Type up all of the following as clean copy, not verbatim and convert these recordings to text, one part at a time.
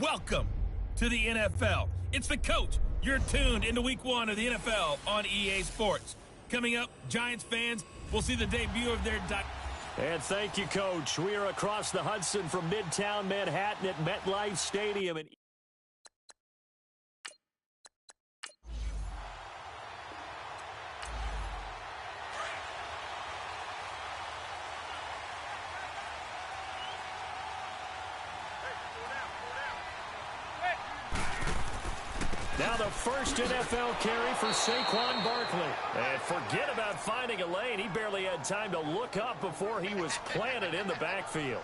Welcome to the NFL. It's the coach. You're tuned into week 1 of the NFL on EA Sports. Coming up, Giants fans will see the debut of their... And thank you, Coach. We are across the Hudson from Midtown Manhattan at MetLife Stadium. Now the first NFL carry for Saquon Barkley. And forget about finding a lane. He barely had time to look up before he was planted in the backfield.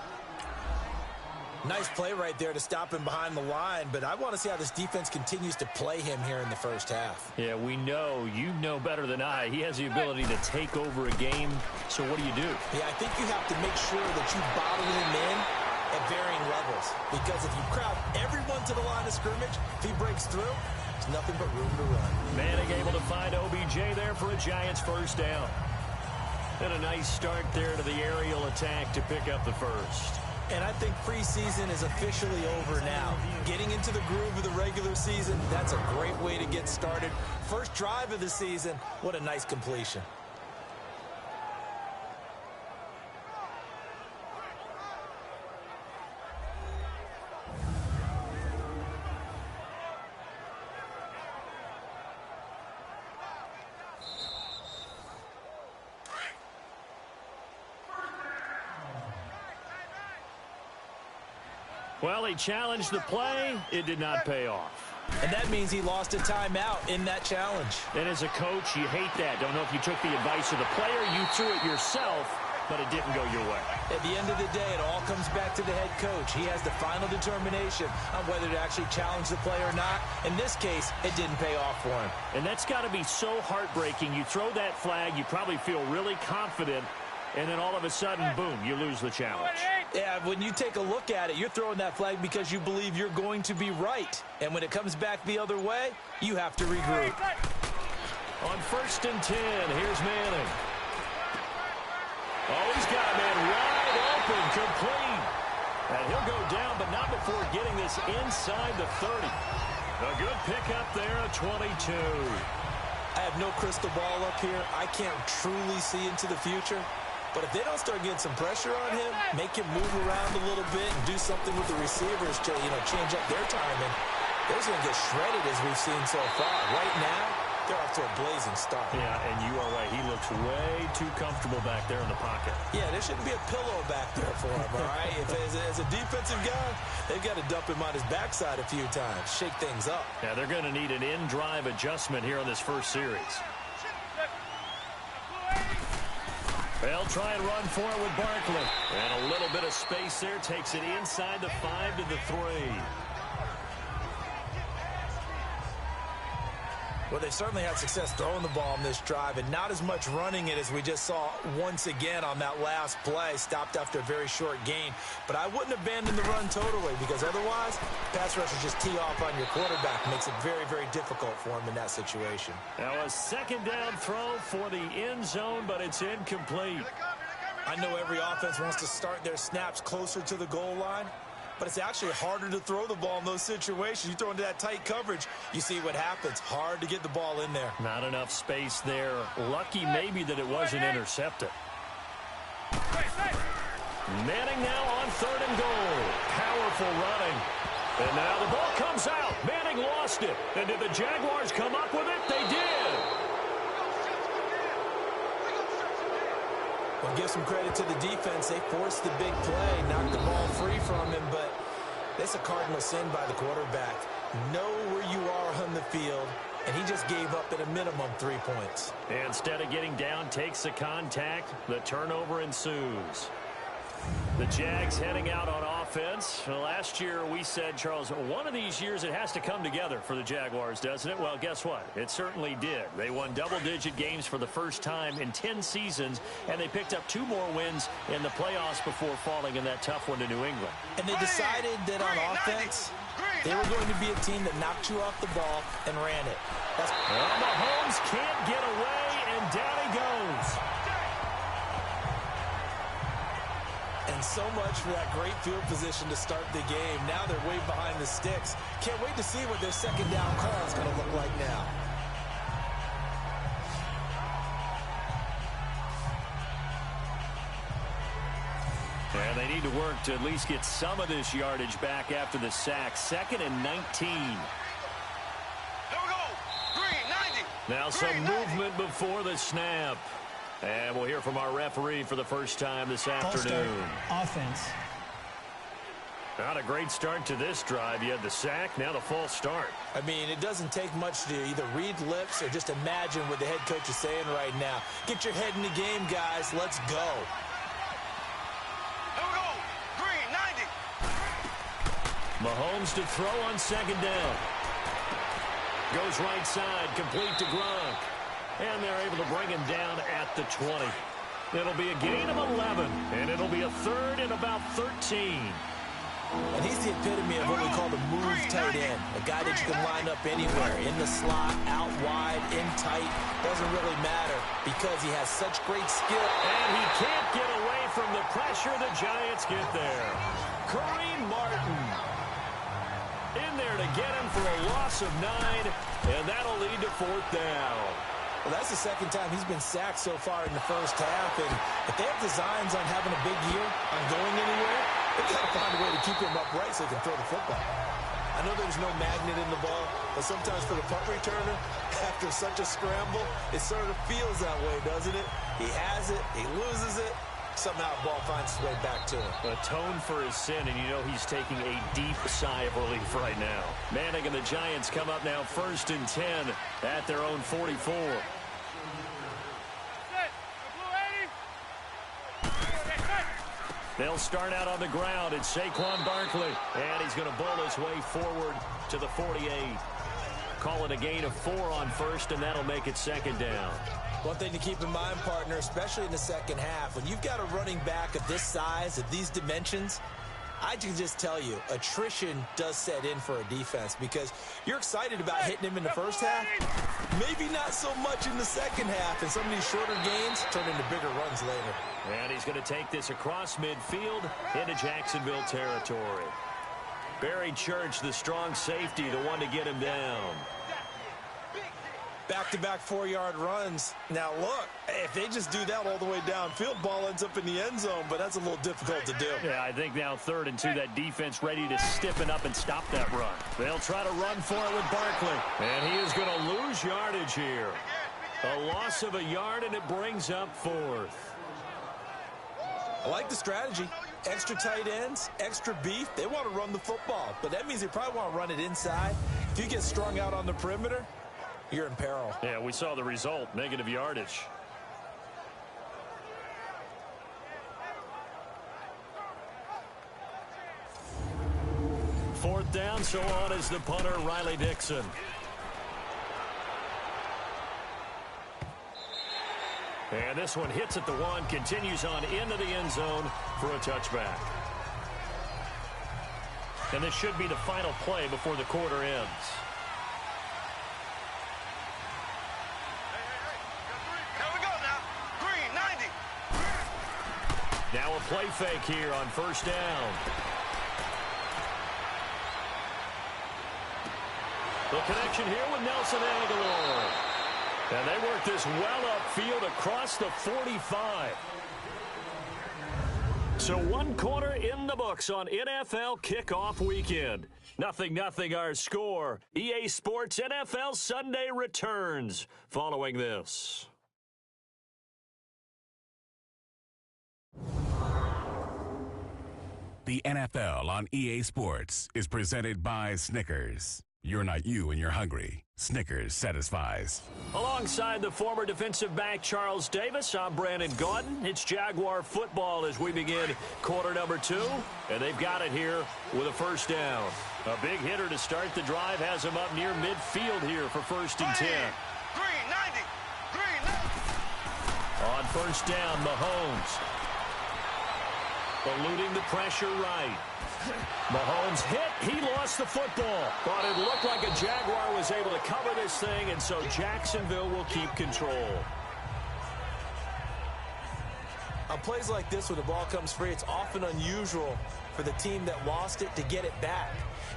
Nice play right there to stop him behind the line, but I want to see how this defense continues to play him here in the first half. Yeah, we know. You know better than I. He has the ability to take over a game. So what do? Yeah, I think you have to make sure that you bottle him in at varying levels. Because if you crowd everyone to the line of scrimmage, if he breaks through, there's nothing but room to run. Manning able to find OBJ there for a Giants first down. And a nice start there to the aerial attack to pick up the first. And I think preseason is officially over now. Getting into the groove of the regular season, that's a great way to get started. First drive of the season, what a nice completion. Well, he challenged the play. It did not pay off. And that means he lost a timeout in that challenge. And as a coach, you hate that. Don't know if you took the advice of the player. You threw it yourself, but it didn't go your way. At the end of the day, it all comes back to the head coach. He has the final determination on whether to actually challenge the play or not. In this case, it didn't pay off for him. And that's got to be so heartbreaking. You throw that flag, you probably feel really confident, and then all of a sudden, boom, you lose the challenge. Yeah, when you take a look at it, you're throwing that flag because you believe you're going to be right. And when it comes back the other way, you have to regroup. On 1st and 10, here's Manning. Oh, he's got a man wide open, complete. And he'll go down, but not before getting this inside the 30. A good pickup there, a 22. I have no crystal ball up here. I can't truly see into the future. But if they don't start getting some pressure on him, make him move around a little bit and do something with the receivers to, change up their timing, they're going to get shredded as we've seen so far. Right now, they're off to a blazing start. Yeah, and you are right. He looks way too comfortable back there in the pocket. Yeah, there shouldn't be a pillow back there for him, all right? As a defensive guy, they've got to dump him on his backside a few times, shake things up. Yeah, they're going to need an in-drive adjustment here on this first series. They'll try and run for it with Barkley. And a little bit of space there. Takes it inside the 5 to the 3. Well, they certainly had success throwing the ball on this drive and not as much running it as we just saw once again on that last play. Stopped after a very short gain. But I wouldn't abandon the run totally because otherwise, pass rushers just tee off on your quarterback. Makes it very, very difficult for him in that situation. Now a second down throw for the end zone, but it's incomplete. I know every offense wants to start their snaps closer to the goal line, but it's actually harder to throw the ball in those situations. You throw into that tight coverage, you see what happens. Hard to get the ball in there. Not enough space there. Lucky maybe that it wasn't intercepted. Manning now on 3rd and goal. Powerful running. And now the ball comes out. Manning lost it. And did the Jaguars come up with it? They did. Well, give some credit to the defense. They forced the big play, knocked the ball free from him, but that's a cardinal sin by the quarterback. Know where you are on the field, and he just gave up at a minimum 3 points. Instead of getting down, takes the contact. The turnover ensues. The Jags heading out on offense. Last year we said, Charles, one of these years it has to come together for the Jaguars, doesn't it? Well, guess what? It certainly did. They won double-digit games for the first time in 10 seasons, and they picked up 2 more wins in the playoffs before falling in that tough one to New England. And they decided that on offense, they were going to be a team that knocked you off the ball and ran it. Well, Mahomes can't get away, and down he goes. And so much for that great field position to start the game. Now they're way behind the sticks. Can't wait to see what their second down call is going to look like now. And they need to work to at least get some of this yardage back after the sack. 2nd and 19. Now some movement before the snap. And we'll hear from our referee for the first time this afternoon. Offense. Not a great start to this drive. You had the sack, now the false start. I mean, it doesn't take much to either read lips or just imagine what the head coach is saying right now. Get your head in the game, guys. Let's go. Mahomes to throw on 2nd down. Goes right side, complete to Gronk. And they're able to bring him down at the 20. It'll be a gain of 11, and it'll be a 3rd and about 13. And he's the epitome of what we call the move tight end. A guy that you can line up anywhere, in the slot, out wide, in tight. Doesn't really matter because he has such great skill. And he can't get away from the pressure. The Giants get there. Kareem Martin in there to get him for a loss of 9, and that'll lead to 4th down. Well, that's the second time he's been sacked so far in the first half, and if they have designs on having a big year, on going anywhere, they've got to find a way to keep him upright so they can throw the football. I know there's no magnet in the ball, but sometimes for the punt returner, after such a scramble, it sort of feels that way, doesn't it? He has it, he loses it, somehow the ball finds its way back to him. Atone for his sin, and you know he's taking a deep sigh of relief right now. Manning and the Giants come up now 1st and 10 at their own 44. They'll start out on the ground. It's Saquon Barkley, and he's going to bowl his way forward to the 48. Call it a gain of 4 on 1st, and that'll make it 2nd down. One thing to keep in mind, partner, especially in the second half, when you've got a running back of this size, of these dimensions, I can just tell you, attrition does set in for a defense because you're excited about hitting him in the first half, maybe not so much in the second half, and some of these shorter gains turn into bigger runs later. And he's going to take this across midfield into Jacksonville territory. Barry Church, the strong safety, the one to get him down. Back-to-back 4-yard runs. Now, look, if they just do that all the way downfield, ball ends up in the end zone, but that's a little difficult to do. Yeah, I think now 3rd and 2, that defense ready to stiffen up and stop that run. They'll try to run for it with Barkley, and he is going to lose yardage here. A loss of a yard, and it brings up 4th. I like the strategy. Extra tight ends, extra beef. They want to run the football, but that means they probably want to run it inside. If you get strung out on the perimeter, you're in peril. Yeah, we saw the result, negative yardage. Fourth down, so on is the punter, Riley Dixon. And this one hits at the 1, continues on into the end zone for a touchback. And this should be the final play before the quarter ends. Now a play fake here on 1st down. The connection here with Nelson Aguilar. And they work this well upfield across the 45. So 1 quarter in the books on NFL kickoff weekend. 0-0 our score. EA Sports NFL Sunday returns following this. The NFL on EA Sports is presented by Snickers. You're not you when you're hungry. Snickers satisfies. Alongside the former defensive back Charles Davis, I'm Brandon Gaudin. It's Jaguar football as we begin quarter number 2. And they've got it here with a 1st down. A big hitter to start the drive has him up near midfield here for 1st and 10. On 1st down, Mahomes. Eluding the pressure right. Mahomes hit. He lost the football. But it looked like a Jaguar was able to cover this thing, and so Jacksonville will keep control. On plays like this where the ball comes free, it's often unusual for the team that lost it to get it back.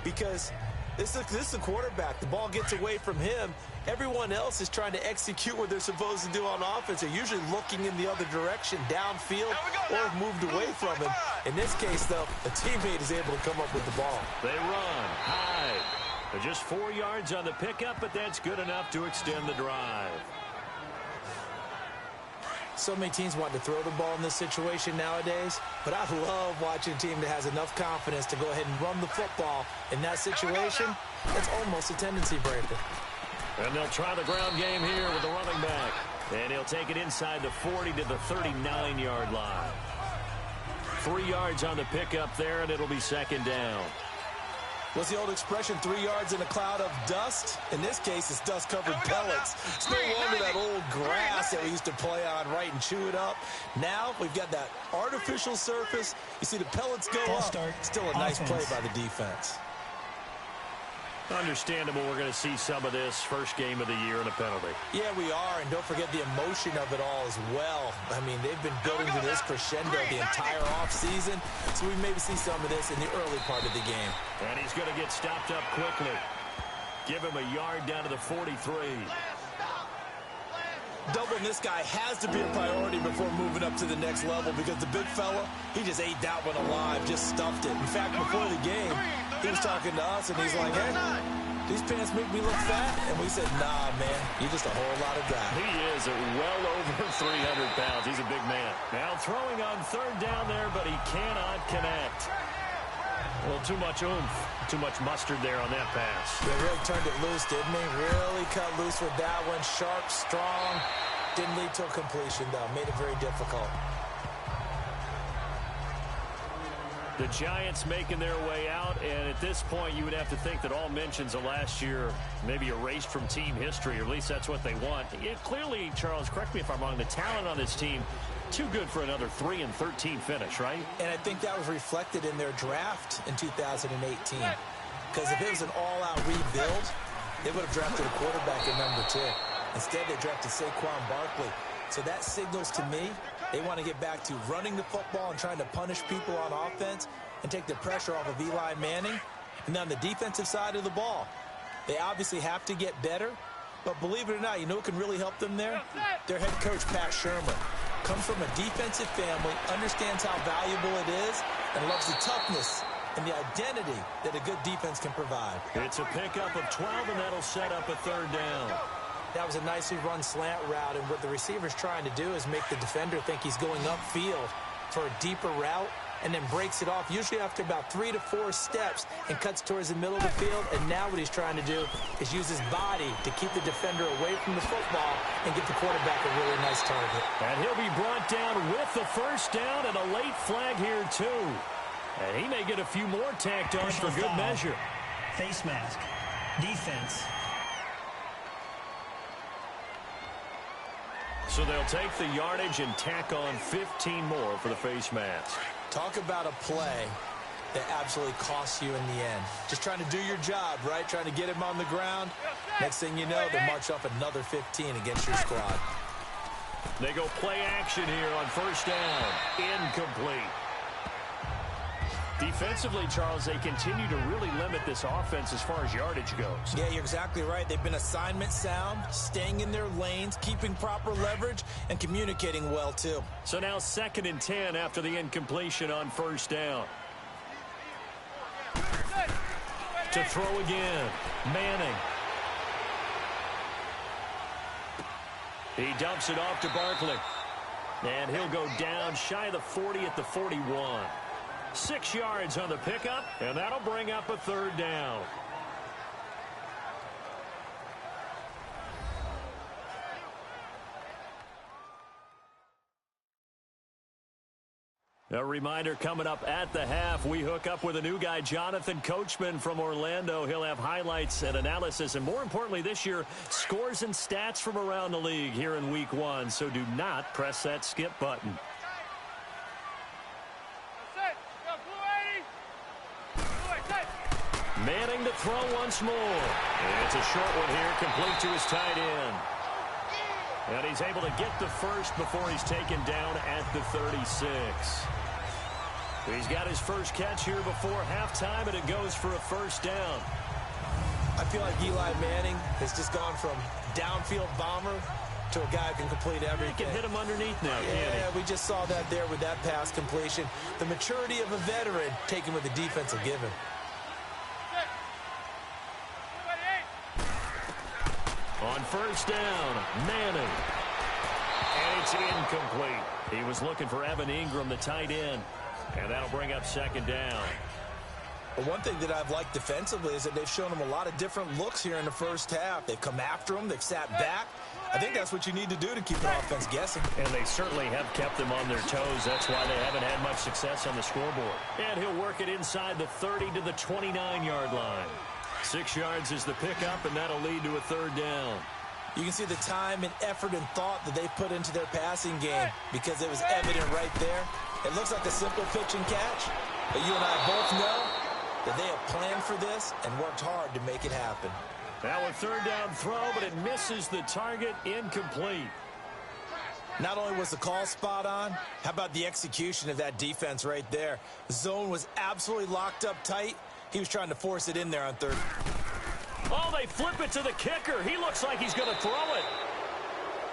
Because this is a quarterback. The ball gets away from him. Everyone else is trying to execute what they're supposed to do on offense. They're usually looking in the other direction, downfield, or have moved away from him. In this case, though, a teammate is able to come up with the ball. They run high. They're just 4 yards on the pickup, but that's good enough to extend the drive. So many teams want to throw the ball in this situation nowadays, but I love watching a team that has enough confidence to go ahead and run the football. In that situation, it's almost a tendency breaker. And they'll try the ground game here with the running back. And he'll take it inside the 40 to the 39-yard line. 3 yards on the pickup there, and it'll be second down. What's the old expression, 3 yards in a cloud of dust? In this case, it's dust-covered pellets. It's no longer that old grass that we used to play on, right, and chew it up. Now we've got that artificial surface. You see the pellets go up. Still a nice play by the defense. Understandable we're going to see some of this first game of the year in a penalty. Yeah, we are, and don't forget the emotion of it all as well. I mean, they've been building to this crescendo the entire offseason, so we maybe see some of this in the early part of the game. And he's going to get stopped up quickly. Give him a yard down to the 43. Doubling this guy has to be a priority before moving up to the next level because the big fella, he just ate that one alive, just stuffed it. In fact, before the game, he was talking to us, and he's like, hey, these pants make me look fat? And we said, nah, man, you're just a whole lot of guy. He is well over 300 pounds. He's a big man. Now throwing on third down there, but he cannot connect. A little too much oomph, too much mustard there on that pass. They really turned it loose, didn't he? Really cut loose with that one. Sharp, strong. Didn't lead to a completion, though. Made it very difficult. The Giants making their way out, and at this point you would have to think that all mentions of last year maybe erased from team history, or at least that's what they want. Clearly, Charles, correct me if I'm wrong, the talent on this team, too good for another 3-13 finish, right? And I think that was reflected in their draft in 2018. Because if it was an all-out rebuild, they would have drafted a quarterback at number 2. Instead, they drafted Saquon Barkley. So that signals to me they want to get back to running the football and trying to punish people on offense and take the pressure off of Eli Manning. And on the defensive side of the ball, they obviously have to get better. But believe it or not, you know what can really help them there? Their head coach, Pat Shermer, comes from a defensive family, understands how valuable it is, and loves the toughness and the identity that a good defense can provide. It's a pickup of 12, and that'll set up a third down. That was a nicely run slant route, and what the receiver's trying to do is make the defender think he's going upfield for a deeper route, and then breaks it off, usually after about 3 to 4 steps, and cuts towards the middle of the field. And now what he's trying to do is use his body to keep the defender away from the football and get the quarterback a really nice target. And he'll be brought down with the first down, and a late flag here, too. And he may get a few more tacked on for good measure. Face mask. Defense. So they'll take the yardage and tack on 15 more for the face mask. Talk about a play that absolutely costs you in the end. Just trying to do your job, right? Trying to get him on the ground. Next thing you know, they march off another 15 against your squad. They go play action here on first down. Incomplete. Defensively, Charles, they continue to really limit this offense as far as yardage goes. Yeah, you're exactly right. They've been assignment sound, staying in their lanes, keeping proper leverage, and communicating well, too. So now 2nd and 10 after the incompletion on first down. To throw again, Manning. He dumps it off to Barkley. And he'll go down shy of the 40 at the 41. 6 yards on the pickup, and that'll bring up a third down. A reminder coming up at the half, we hook up with a new guy, Jonathan Coachman from Orlando. He'll have highlights and analysis, and more importantly this year, scores and stats from around the league here in Week 1. So do not press that skip button. Manning to throw once more. And it's a short one here, complete to his tight end. And he's able to get the first before he's taken down at the 36. He's got his first catch here before halftime, and it goes for a first down. I feel like Eli Manning has just gone from downfield bomber to a guy who can complete everything. He can hit him underneath now, can't he? Yeah, we just saw that there with that pass completion. The maturity of a veteran taken with the defense will give him. On first down, Manning. And it's incomplete. He was looking for Evan Ingram, the tight end. And that'll bring up second down. Well, one thing that I've liked defensively is that they've shown him a lot of different looks here in the first half. They've come after him. They've sat back. I think that's what you need to do to keep the offense guessing. And they certainly have kept them on their toes. That's why they haven't had much success on the scoreboard. And he'll work it inside the 30 to the 29-yard line. 6 yards is the pickup, and that'll lead to a third down. You can see the time and effort and thought that they put into their passing game because it was evident right there. It looks like a simple pitch and catch, but you and I both know that they have planned for this and worked hard to make it happen. Now a third down throw, but it misses the target, incomplete. Not only was the call spot on, how about the execution of that defense right there? The zone was absolutely locked up tight. He was trying to force it in there on third. Oh, they flip it to the kicker. He looks like he's going to throw it.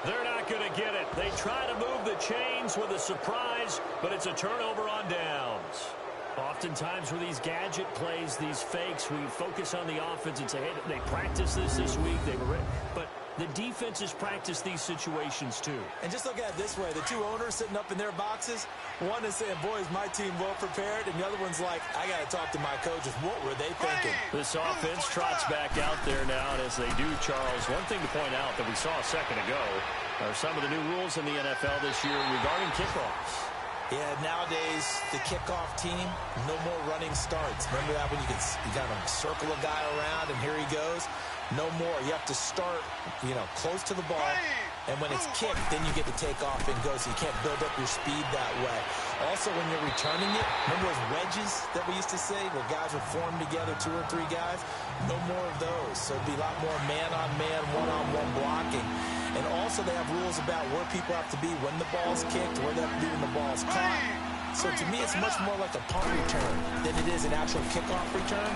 They're not going to get it. They try to move the chains with a surprise, but it's a turnover on downs. Oftentimes with these gadget plays, these fakes, we focus on the offense and say, hey, they practiced this week. They were ready. But the defenses practice these situations too. And just look at it this way. The two owners sitting up in their boxes, one is saying, boy, is my team well prepared, and the other one's like, I got to talk to my coaches. What were they thinking? This offense trots back out there now, and as they do, Charles, one thing to point out that we saw a second ago are some of the new rules in the NFL this year regarding kickoffs. Yeah, nowadays, the kickoff team, no more running starts. Remember that when you got to circle a guy around, and here he goes? No more. You have to start, close to the ball, and when it's kicked, then you get to take off and go, so you can't build up your speed that way. Also, when you're returning it, remember those wedges that we used to say, where guys would form together, 2 or 3 guys? No more of those. So it'd be a lot more man-on-man, one-on-one blocking. And also they have rules about where people have to be when the ball's kicked, where they have to be when the ball's caught. So to me, it's much more like a punt return than it is an actual kickoff return.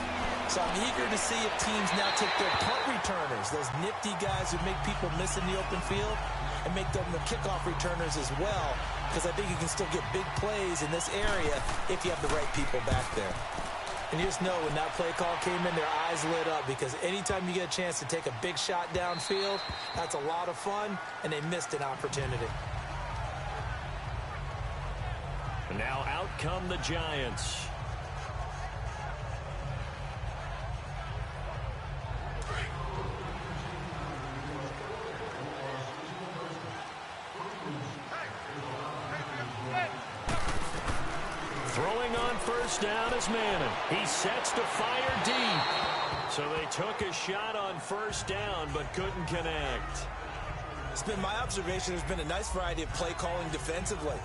So I'm eager to see if teams now take their punt returners, those nifty guys who make people miss in the open field, and make them the kickoff returners as well, because I think you can still get big plays in this area if you have the right people back there. And you just know when that play call came in, their eyes lit up, because anytime you get a chance to take a big shot downfield, that's a lot of fun, and they missed an opportunity. And now out come the Giants. Throwing on first down is Manning. He sets to fire deep. So they took a shot on first down but couldn't connect. It's been my observation there's been a nice variety of play calling defensively.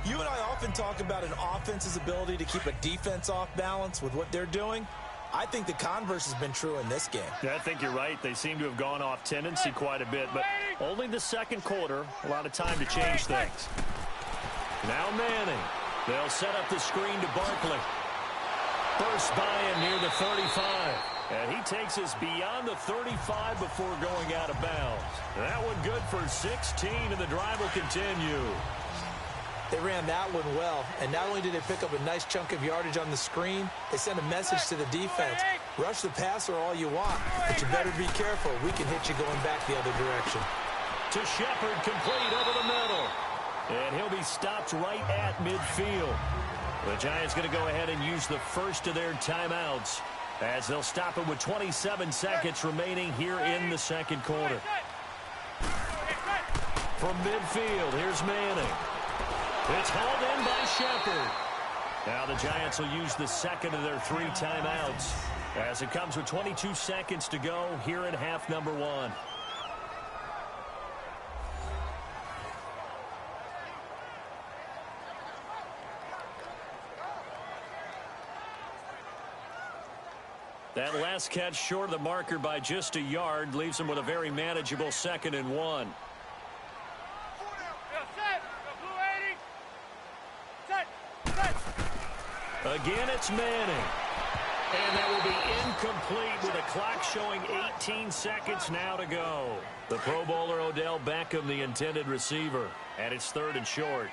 You and I often talk about an offense's ability to keep a defense off balance with what they're doing. I think the converse has been true in this game. Yeah, I think you're right. They seem to have gone off tendency quite a bit, but only the second quarter, a lot of time to change things. Now Manning. They'll set up the screen to Barkley. Burst by him near the 35. And he takes us beyond the 35 before going out of bounds. That one good for 16, and the drive will continue. They ran that one well, and not only did they pick up a nice chunk of yardage on the screen, they sent a message to the defense. Rush the passer all you want, but you better be careful. We can hit you going back the other direction. To Shepard, complete over the middle. And he'll be stopped right at midfield. The Giants going to go ahead and use the first of their timeouts as they'll stop it with 27 seconds remaining here in the second quarter. From midfield, here's Manning. It's hauled in by Shepard. Now the Giants will use the second of their 3 timeouts as it comes with 22 seconds to go here in half number 1. That last catch short of the marker by just a yard leaves them with a very manageable 2nd and 1. Again, it's Manning. And that will be incomplete with a clock showing 18 seconds now to go. The Pro Bowler Odell Beckham, the intended receiver. And it's 3rd and short.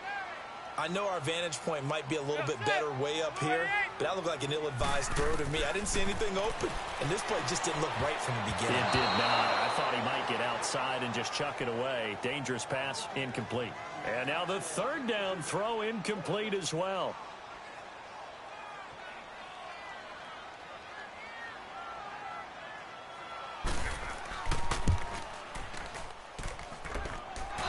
I know our vantage point might be a little bit better way up here, but that looked like an ill-advised throw to me. I didn't see anything open, and this play just didn't look right from the beginning. It did not. I thought he might get outside and just chuck it away. Dangerous pass, incomplete. And now the 3rd down throw, incomplete as well.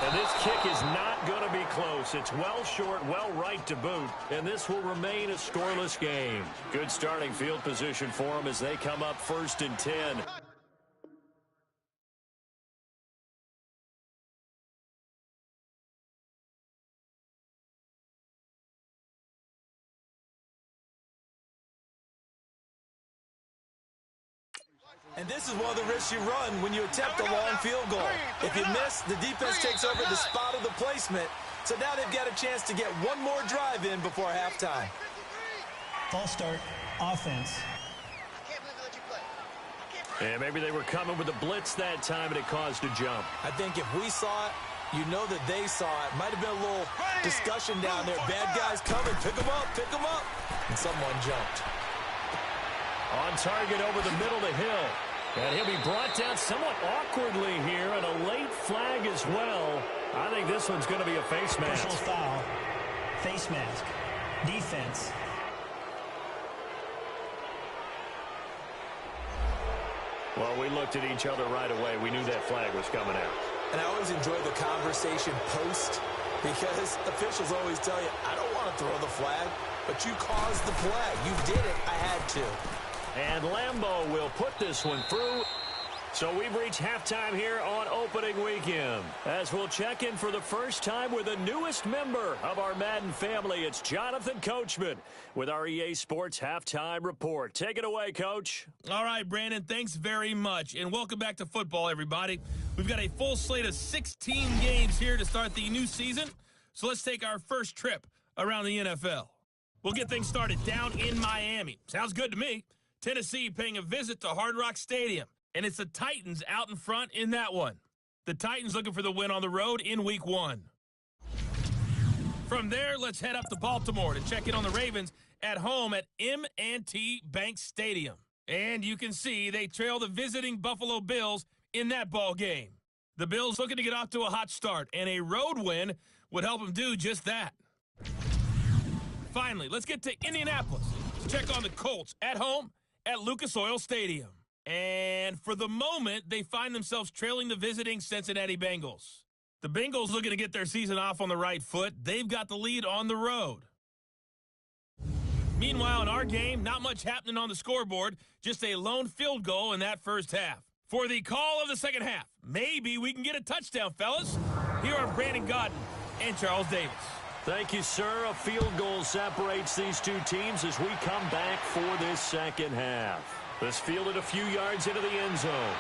And this kick is not going to be close. It's well short, well right to boot. And this will remain a scoreless game. Good starting field position for them as they come up 1st and 10. And this is one of the risks you run when you attempt a long field goal. If you miss, the defense takes over the spot of the placement. So now they've got a chance to get one more drive in before halftime. False start, offense. And maybe they were coming with a blitz that time, and it caused a jump. I think if we saw it, you know that they saw it. Might have been a little discussion down there. Bad guys coming. Pick them up, pick them up. And someone jumped. On target over the middle to Hill. And he'll be brought down somewhat awkwardly here, and a late flag as well. I think this one's going to be a face mask. Personal foul. Face mask. Defense. Well, we looked at each other right away. We knew that flag was coming out. And I always enjoy the conversation post, because officials always tell you, I don't want to throw the flag, but you caused the play. You did it. I had to. And Lambeau will put this one through. So we've reached halftime here on opening weekend. As we'll check in for the first time with the newest member of our Madden family, it's Jonathan Coachman with our EA Sports Halftime Report. Take it away, Coach. All right, Brandon, thanks very much. And welcome back to football, everybody. We've got a full slate of 16 games here to start the new season. So let's take our first trip around the NFL. We'll get things started down in Miami. Sounds good to me. Tennessee paying a visit to Hard Rock Stadium. And it's the Titans out in front in that one. The Titans looking for the win on the road in Week 1. From there, let's head up to Baltimore to check in on the Ravens at home at M&T Bank Stadium. And you can see they trail the visiting Buffalo Bills in that ball game. The Bills looking to get off to a hot start, and a road win would help them do just that. Finally, let's get to Indianapolis to check on the Colts at home at Lucas Oil Stadium. And for the moment, they find themselves trailing the visiting Cincinnati Bengals. The Bengals looking to get their season off on the right foot. They've got the lead on the road. Meanwhile, in our game, not much happening on the scoreboard, just a lone field goal in that first half. For the call of the second half, maybe we can get a touchdown, fellas. Here are Brandon Godden and Charles Davis. Thank you, sir. A field goal separates these two teams as we come back for this second half. This fielded a few yards into the end zone.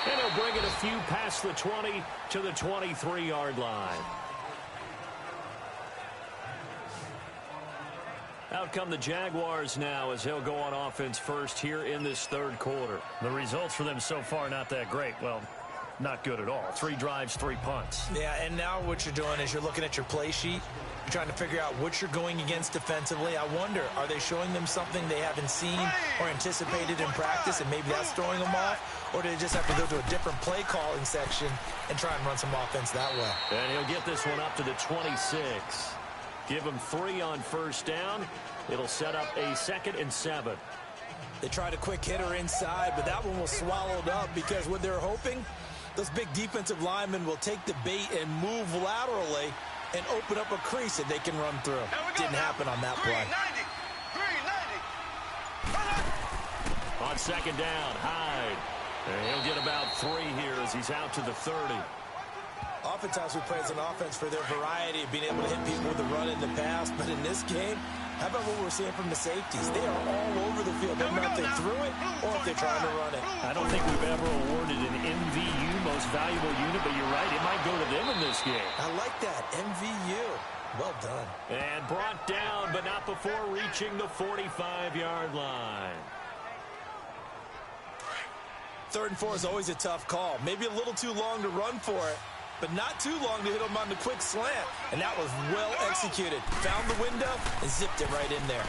And he'll bring it a few past the 20 to the 23-yard line. Out come the Jaguars now as he'll go on offense first here in this third quarter. The results for them so far not that great. Well, not good at all. 3 drives, 3 punts. Yeah, and now what you're doing is you're looking at your play sheet. You're trying to figure out what you're going against defensively. I wonder, are they showing them something they haven't seen or anticipated in practice, and maybe that's throwing them off? Or do they just have to go to a different play calling section and try and run some offense that way? And he'll get this one up to the 26. Give him 3 on first down. It'll set up a 2nd and 7. They tried a quick hitter inside, but that one was swallowed up because what they're hoping, those big defensive linemen will take the bait and move laterally and open up a crease that they can run through. Didn't happen on that play. 390. On second down, Hyde. And he'll get about 3 here as he's out to the 30. Oftentimes we play as an offense for their variety of being able to hit people with the run in the pass, but in this game, How about what we're seeing from the safeties? They are all over the field. Whether or not they threw it or if they're trying to run it. I don't think we've ever awarded an MVU, most valuable unit, but you're right. It might go to them in this game. I like that. MVU. Well done. And brought down, but not before reaching the 45-yard line. 3rd and 4 is always a tough call. Maybe a little too long to run for it, but not too long to hit him on the quick slant. And that was well executed. Found the window and zipped it right in there.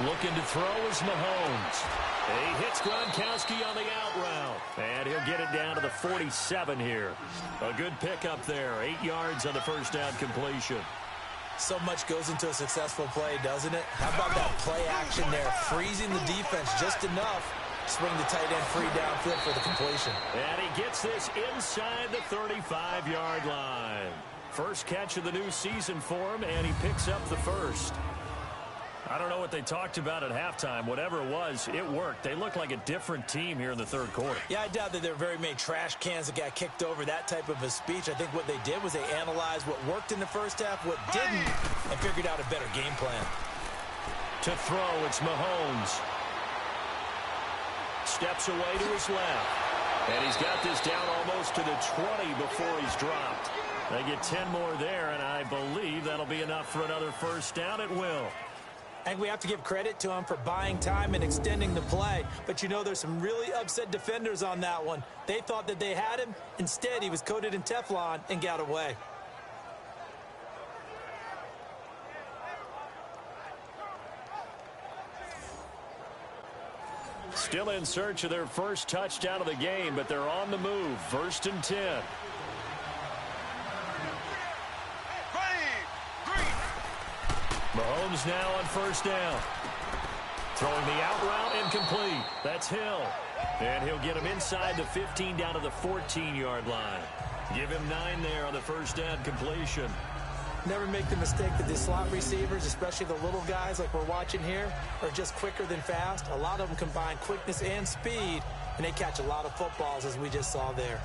Looking to throw is Mahomes. He hits Gronkowski on the out route. And he'll get it down to the 47 here. A good pickup there. 8 yards on the first down completion. So much goes into a successful play, doesn't it? How about that play action there? Freezing the defense just enough. Swing the tight end free downfield for the completion. And he gets this inside the 35-yard line. First catch of the new season for him, and he picks up the first. I don't know what they talked about at halftime. Whatever it was, it worked. They look like a different team here in the third quarter. Yeah, I doubt that there are very many trash cans that got kicked over that type of a speech. I think what they did was they analyzed what worked in the first half, what didn't, and figured out a better game plan. To throw, it's Mahomes. Steps away to his left. And he's got this down almost to the 20 before he's dropped. They get 10 more there, and I believe that'll be enough for another first down. It will. I think we have to give credit to him for buying time and extending the play. But, you know, there's some really upset defenders on that one. They thought that they had him. Instead, he was coated in Teflon and got away. Still in search of their first touchdown of the game, but they're on the move. 1st and 10. Mahomes now on first down. Throwing the out route incomplete. That's Hill. And he'll get him inside the 15 down to the 14-yard line. Give him 9 there on the first down completion. Never make the mistake that the slot receivers, especially the little guys like we're watching here, are just quicker than fast. A lot of them combine quickness and speed, and they catch a lot of footballs, as we just saw there.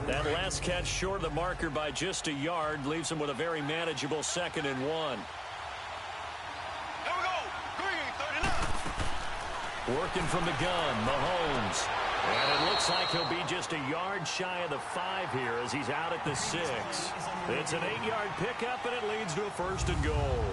That last catch short of the marker by just a yard leaves him with a very manageable 2nd and 1. Here we go. Green, 39. Working from the gun, Mahomes. And it looks like he'll be just a yard shy of the 5 here as he's out at the 6. It's an 8-yard pickup, and it leads to a 1st and goal.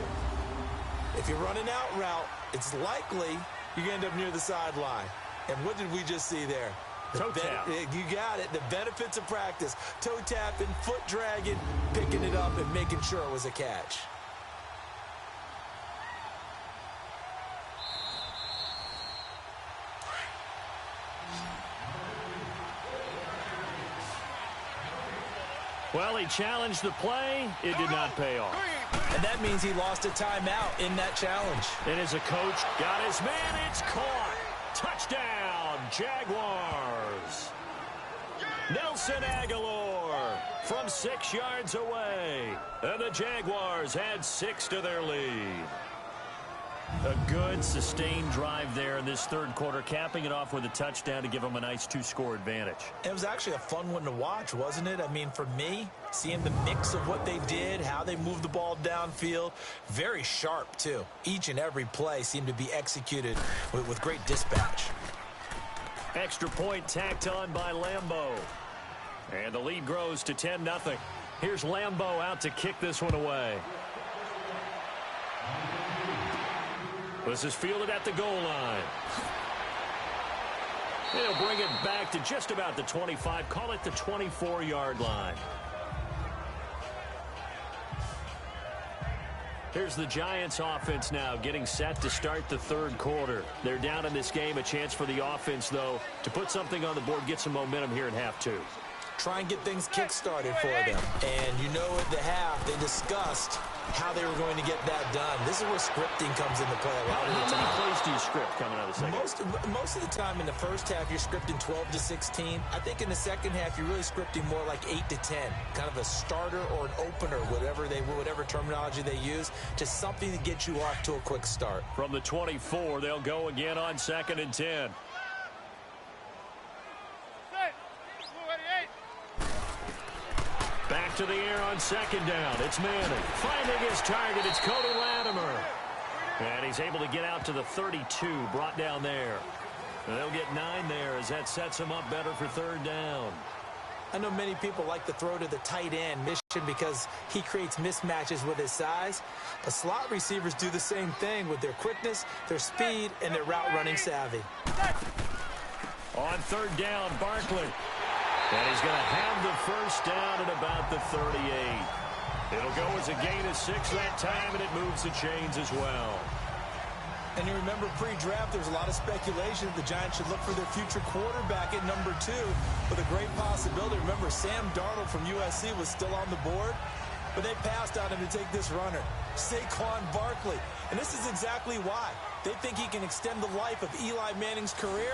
If you're running out route, it's likely you're going to end up near the sideline. And what did we just see there? Toe tap. You got it. The benefits of practice. Toe tapping, foot dragging, picking it up, and making sure it was a catch. Well, he challenged the play. It did not pay off. And that means he lost a timeout in that challenge. And as a coach, got his man. It's caught. Touchdown, Jaguars. Nelson Aguilar from 6 yards away. And the Jaguars had 6 to their lead. A good, sustained drive there in this third quarter, capping it off with a touchdown to give them a nice 2-score advantage. It was actually a fun one to watch, wasn't it? I mean, for me, seeing the mix of what they did, how they moved the ball downfield, very sharp, too. Each and every play seemed to be executed with great dispatch. Extra point tacked on by Lambeau. And the lead grows to 10-0. Here's Lambeau out to kick this one away. This is fielded at the goal line. They'll bring it back to just about the 25. Call it the 24-yard line. Here's the Giants offense now getting set to start the third quarter. They're down in this game. A chance for the offense, though, to put something on the board, get some momentum here in half 2. Try and get things kick-started for them. And you know at the half, they discussed how they were going to get that done. This is where scripting comes into play a lot of the time. How many plays do you script coming out of the second? Most of the time in the first half, you're scripting 12 to 16. I think in the second half, you're really scripting more like 8 to 10. Kind of a starter or an opener, whatever terminology they use. Just something to get you off to a quick start. From the 24, they'll go again on 2nd and 10. Back back to the air on second down. It's Manning. Finding his target, it's Cody Latimer. And he's able to get out to the 32, brought down there. And they'll get 9 there as that sets him up better for third down. I know many people like to throw to the tight end mission because he creates mismatches with his size. But slot receivers do the same thing with their quickness, their speed, and their route running savvy. On third down, Barkley. And he's going to have the first down at about the 38. It'll go as a gain of 6 that time, and it moves the chains as well. And you remember pre-draft, there's a lot of speculation that the Giants should look for their future quarterback at number 2 with a great possibility. Remember, Sam Darnold from USC was still on the board, but they passed on him to take this runner, Saquon Barkley. And this is exactly why. They think he can extend the life of Eli Manning's career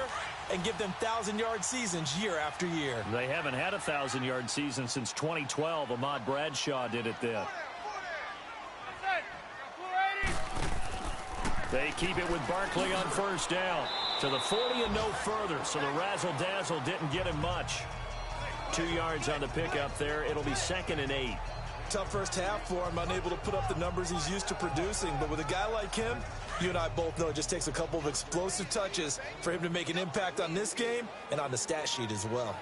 and give them 1,000-yard seasons year after year. They haven't had a 1,000-yard season since 2012. Ahmad Bradshaw did it then. They keep it with Barkley on first down to the 40 and no further, so the razzle-dazzle didn't get him much. 2 yards on the pickup there. It'll be 2nd and 8. Tough first half for him, unable to put up the numbers he's used to producing. But with a guy like him, you and I both know it just takes a couple of explosive touches for him to make an impact on this game and on the stat sheet as well.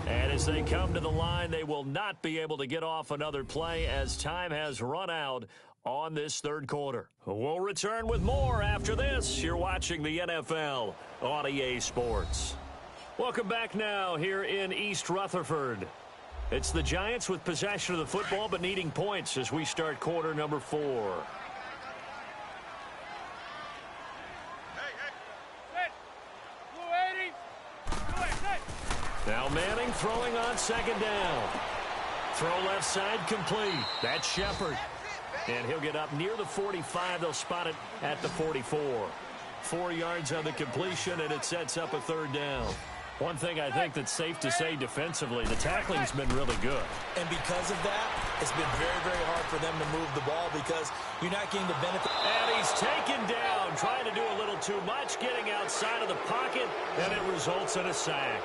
And as they come to the line, they will not be able to get off another play as time has run out on this third quarter. We'll return with more after this. You're watching the NFL on EA Sports. Welcome back now here in East Rutherford. It's the Giants with possession of the football but needing points as we start quarter number 4. Now Manning throwing on second down. Throw left side complete. That's Shepard. And he'll get up near the 45. They'll spot it at the 44. 4 yards on the completion, and it sets up a third down. One thing I think that's safe to say defensively, the tackling's been really good. And because of that, it's been very, very hard for them to move the ball because you're not getting the benefit. And he's taken down, trying to do a little too much, getting outside of the pocket, and it results in a sack.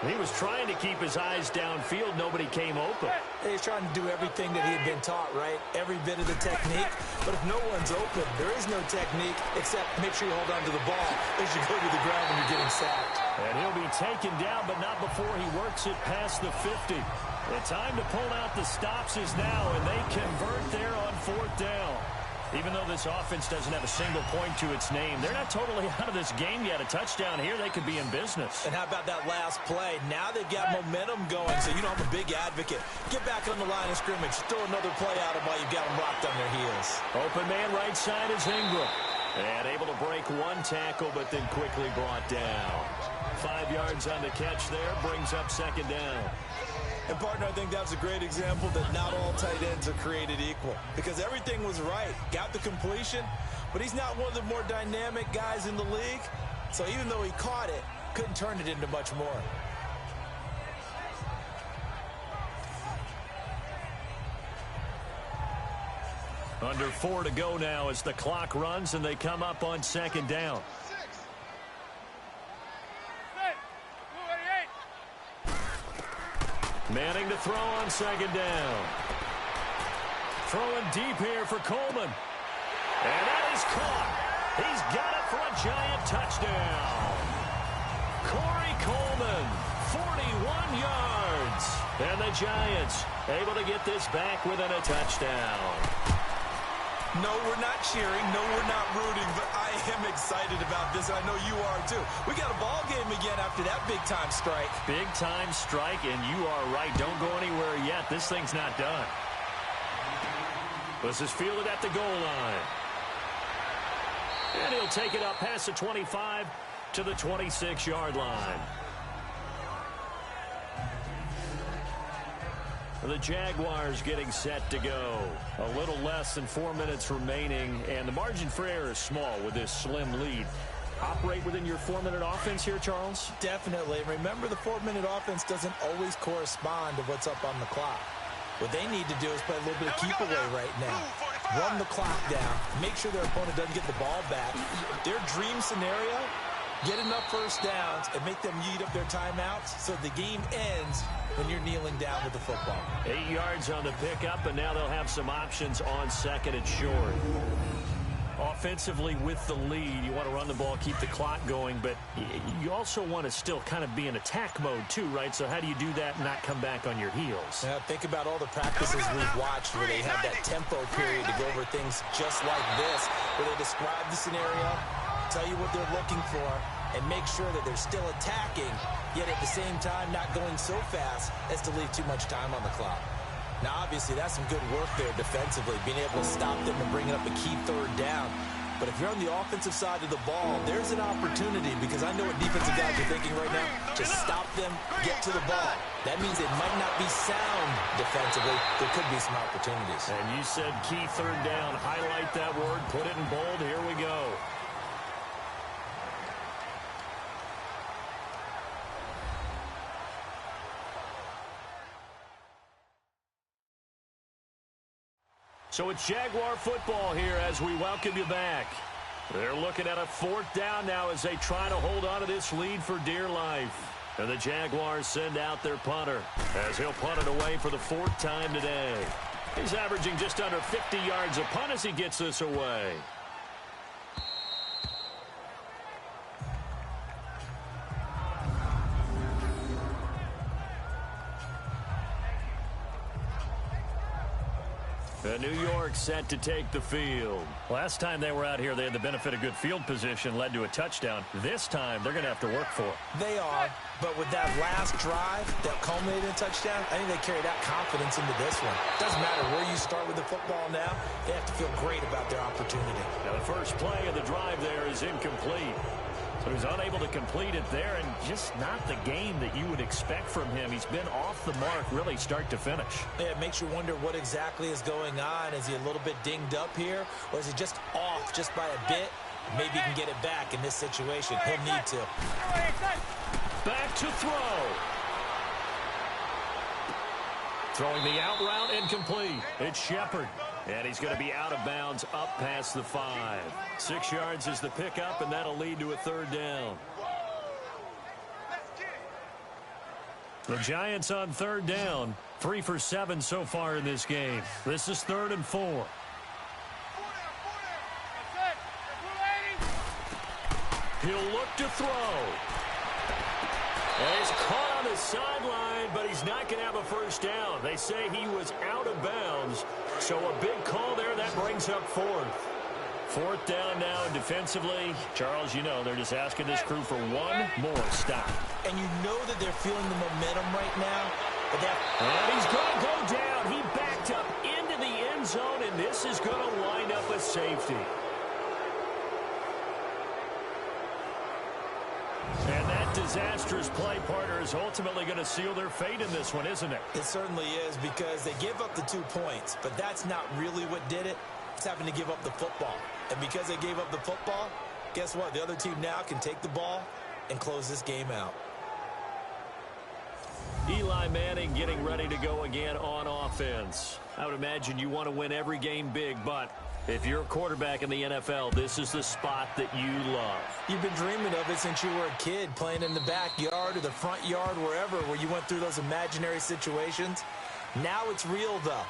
He was trying to keep his eyes downfield. Nobody came open. He's trying to do everything that he had been taught, right? Every bit of the technique. But if no one's open, there is no technique except make sure you hold on to the ball as you go to the ground when you're getting sacked. And he'll be taken down, but not before he works it past the 50. The time to pull out the stops is now, and they convert there on fourth down. Even though this offense doesn't have a single point to its name, they're not totally out of this game yet. A touchdown here, they could be in business. And how about that last play? Now they've got momentum going, so you know I'm a big advocate. Get back on the line of scrimmage. Throw another play at them while you've got them locked on their heels. Open man right side is Ingram. And able to break one tackle, but then quickly brought down. 5 yards on the catch there, brings up second down. And, partner, I think that's a great example that not all tight ends are created equal because everything was right. Got the completion, but he's not one of the more dynamic guys in the league. So even though he caught it, couldn't turn it into much more. Under 4 to go now as the clock runs and they come up on second down. Manning to throw on second down. Throwing deep here for Coleman. And that is caught. He's got it for a Giant touchdown. Corey Coleman, 41 yards. And the Giants able to get this back within a touchdown. No, we're not cheering. No, we're not rooting. But I am excited about this. I know you are, too. We got a ball game again after that big-time strike. Big-time strike, and you are right. Don't go anywhere yet. This thing's not done. This is fielded at the goal line. And he'll take it up past the 25 to the 26-yard line. The Jaguars getting set to go. A little less than 4 minutes remaining, and the margin for error is small with this slim lead. Operate within your 4-minute offense here, Charles? Definitely. Remember, the 4-minute offense doesn't always correspond to what's up on the clock. What they need to do is play a little bit of keep away right now. Run the clock down. Make sure their opponent doesn't get the ball back. Their dream scenario Get enough first downs and make them eat up their timeouts so the game ends when you're kneeling down with the football. 8 yards on the pickup, and now they'll have some options on second and short. Offensively with the lead, you want to run the ball, keep the clock going, but you also want to still kind of be in attack mode too, right? So how do you do that and not come back on your heels? Now, think about all the practices we've watched where they have that tempo period to go over things just like this, where they describe the scenario, tell you what they're looking for, and make sure that they're still attacking, yet at the same time not going so fast as to leave too much time on the clock. Now, obviously, that's some good work there defensively, being able to stop them and bringing up a key third down. But if you're on the offensive side of the ball, there's an opportunity, because I know what defensive guys are thinking right now. Just stop them, get to the ball. That means it might not be sound defensively. There could be some opportunities. And you said key third down. Highlight that word, put it in bold. Here we go. So it's Jaguar football here as we welcome you back. They're looking at a 4th down now as they try to hold on to this lead for dear life. And the Jaguars send out their punter as he'll punt it away for the 4th time today. He's averaging just under 50 yards a punt as he gets this away. New York set to take the field. Last time they were out here, they had the benefit of good field position, led to a touchdown. This time, they're going to have to work for it. They are, but with that last drive that culminated in a touchdown, I think they carry that confidence into this one. Doesn't matter where you start with the football now, they have to feel great about their opportunity. Now, the first play of the drive there is incomplete. So he's unable to complete it there, and just not the game that you would expect from him. He's been off the mark really start to finish. Yeah, it makes you wonder what exactly is going on. Is he a little bit dinged up here, or is he just off just by a bit? Maybe he can get it back in this situation. He'll need to. Back to throw. Throwing the out route incomplete. It's Shepard. And he's going to be out of bounds up past the 5. 6 yards is the pickup, and that'll lead to a 3rd down. The Giants on 3rd down. 3 for 7 so far in this game. This is 3rd and 4. He'll look to throw. And he's caught on the sideline, but he's not going to have a first down. They say he was out of bounds. So a big call there. That brings up 4th. 4th down now, and defensively, Charles, you know, they're just asking this crew for one more stop. And you know that they're feeling the momentum right now. But and he's going to go down. He backed up into the end zone, and this is going to wind up a safety. And that disastrous play, partner, is ultimately going to seal their fate in this one, isn't it? It certainly is, because they give up the 2 points, but that's not really what did it. It's having to give up the football. And because they gave up the football, guess what? The other team now can take the ball and close this game out. Eli Manning getting ready to go again on offense. I would imagine you want to win every game big, but if you're a quarterback in the NFL, this is the spot that you love. You've been dreaming of it since you were a kid, playing in the backyard or the front yard, wherever, where you went through those imaginary situations. Now it's real, though.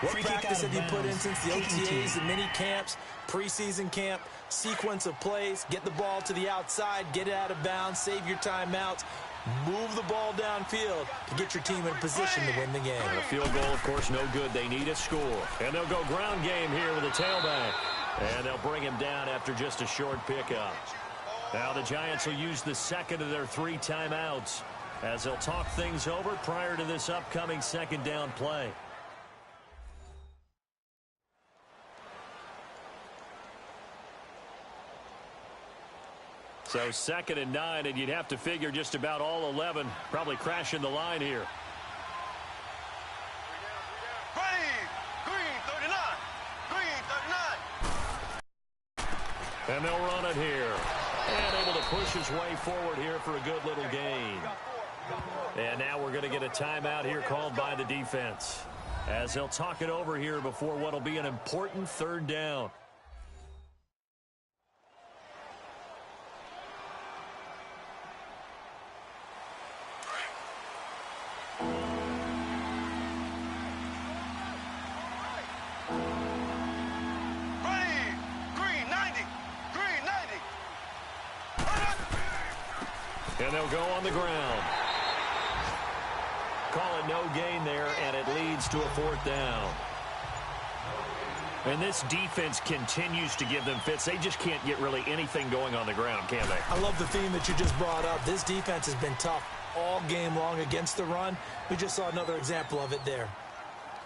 What practice have you put in since the OTAs, the mini camps, preseason camp, sequence of plays, get the ball to the outside, get it out of bounds, save your timeouts, move the ball downfield to get your team in position to win the game. And a field goal, of course, no good. They need a score. And they'll go ground game here with a tailback. And they'll bring him down after just a short pickup. Now the Giants will use the second of their 3 timeouts as they'll talk things over prior to this upcoming 2nd down play. So 2nd and 9, and you'd have to figure just about all 11 probably crashing the line here. Ready, green 39, green 39. And they'll run it here. And able to push his way forward here for a good little gain. And now we're going to get a timeout here called by the defense, as they'll talk it over here before what will be an important 3rd down. And they'll go on the ground. Call it no gain there, and it leads to a 4th down. And this defense continues to give them fits. They just can't get really anything going on the ground, can they? I love the theme that you just brought up. This defense has been tough all game long against the run. We just saw another example of it there.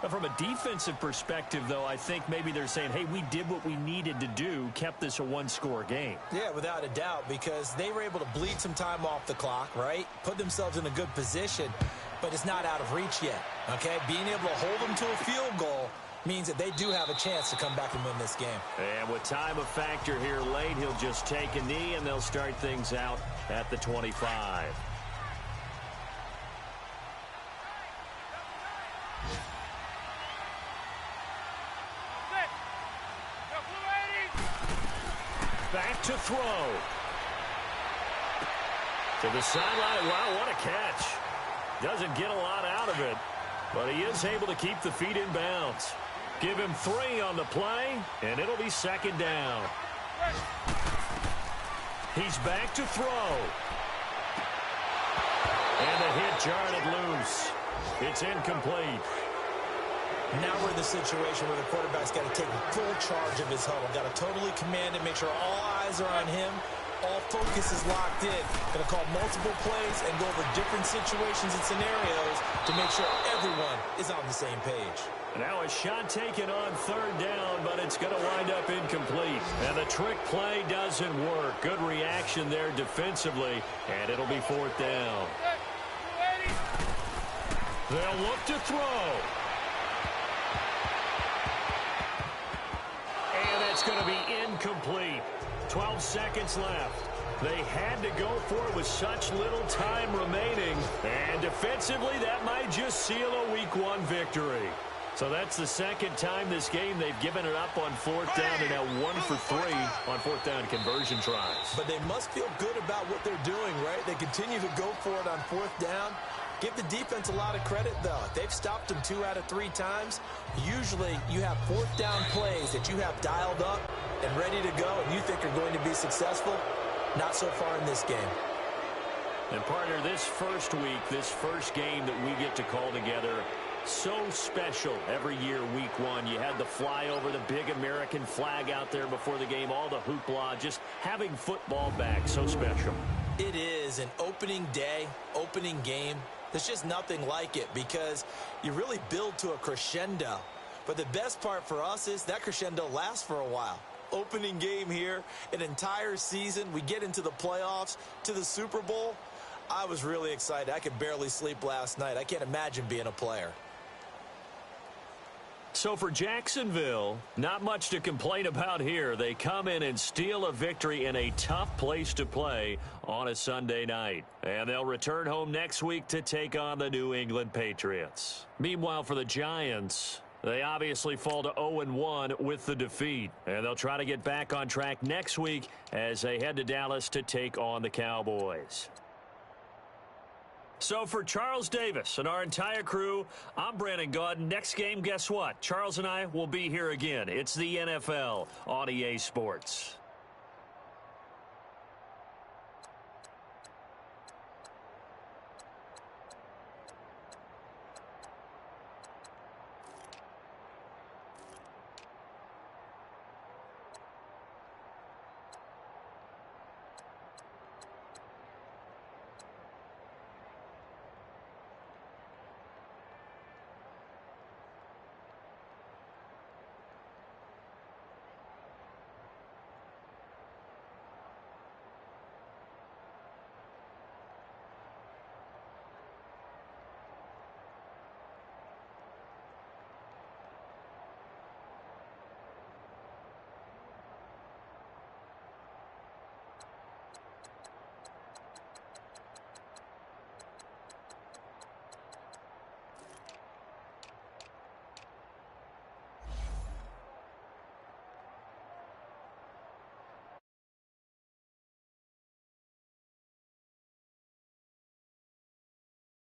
But from a defensive perspective, though, I think maybe they're saying, hey, we did what we needed to do, kept this a one-score game. Yeah, without a doubt, because they were able to bleed some time off the clock, right? Put themselves in a good position, but it's not out of reach yet, okay? Being able to hold them to a field goal means that they do have a chance to come back and win this game. And with time a factor here late, he'll just take a knee, and they'll start things out at the 25. Back to throw. To the sideline. Wow, what a catch. Doesn't get a lot out of it, but he is able to keep the feet in bounds. Give him 3 on the play, and it'll be 2nd down. He's back to throw. And the hit jarred it loose. It's incomplete. Now we're in the situation where the quarterback's got to take full charge of his huddle. Got to totally command it, make sure all eyes are on him. All focus is locked in. Going to call multiple plays and go over different situations and scenarios to make sure everyone is on the same page. Now a shot taken on 3rd down, but it's going to wind up incomplete. And the trick play doesn't work. Good reaction there defensively, and it'll be 4th down. They'll look to throw. And that's going to be incomplete. 12 seconds left. They had to go for it with such little time remaining. And defensively, that might just seal a Week 1 victory. So that's the 2nd time this game they've given it up on 4th down, and now 1 for 3 on 4th down conversion tries. But they must feel good about what they're doing, right? They continue to go for it on 4th down. Give the defense a lot of credit, though. They've stopped them 2 out of 3 times. Usually, you have 4th down plays that you have dialed up and ready to go, and you think are going to be successful. Not so far in this game. And, partner, this first week, this first game that we get to call together, so special every year, Week 1. You had the flyover, the big American flag out there before the game, all the hoopla, just having football back, so special. It is an opening day, opening game. There's just nothing like it because you really build to a crescendo. But the best part for us is that crescendo lasts for a while. Opening game here, an entire season. We get into the playoffs, to the Super Bowl. I was really excited. I could barely sleep last night. I can't imagine being a player. So for Jacksonville, not much to complain about here. They come in and steal a victory in a tough place to play on a Sunday night. And they'll return home next week to take on the New England Patriots. Meanwhile, for the Giants, they obviously fall to 0-1 with the defeat. And they'll try to get back on track next week as they head to Dallas to take on the Cowboys. So for Charles Davis and our entire crew, I'm Brandon Gaudin. Next game, guess what? Charles and I will be here again. It's the NFL on EA Sports.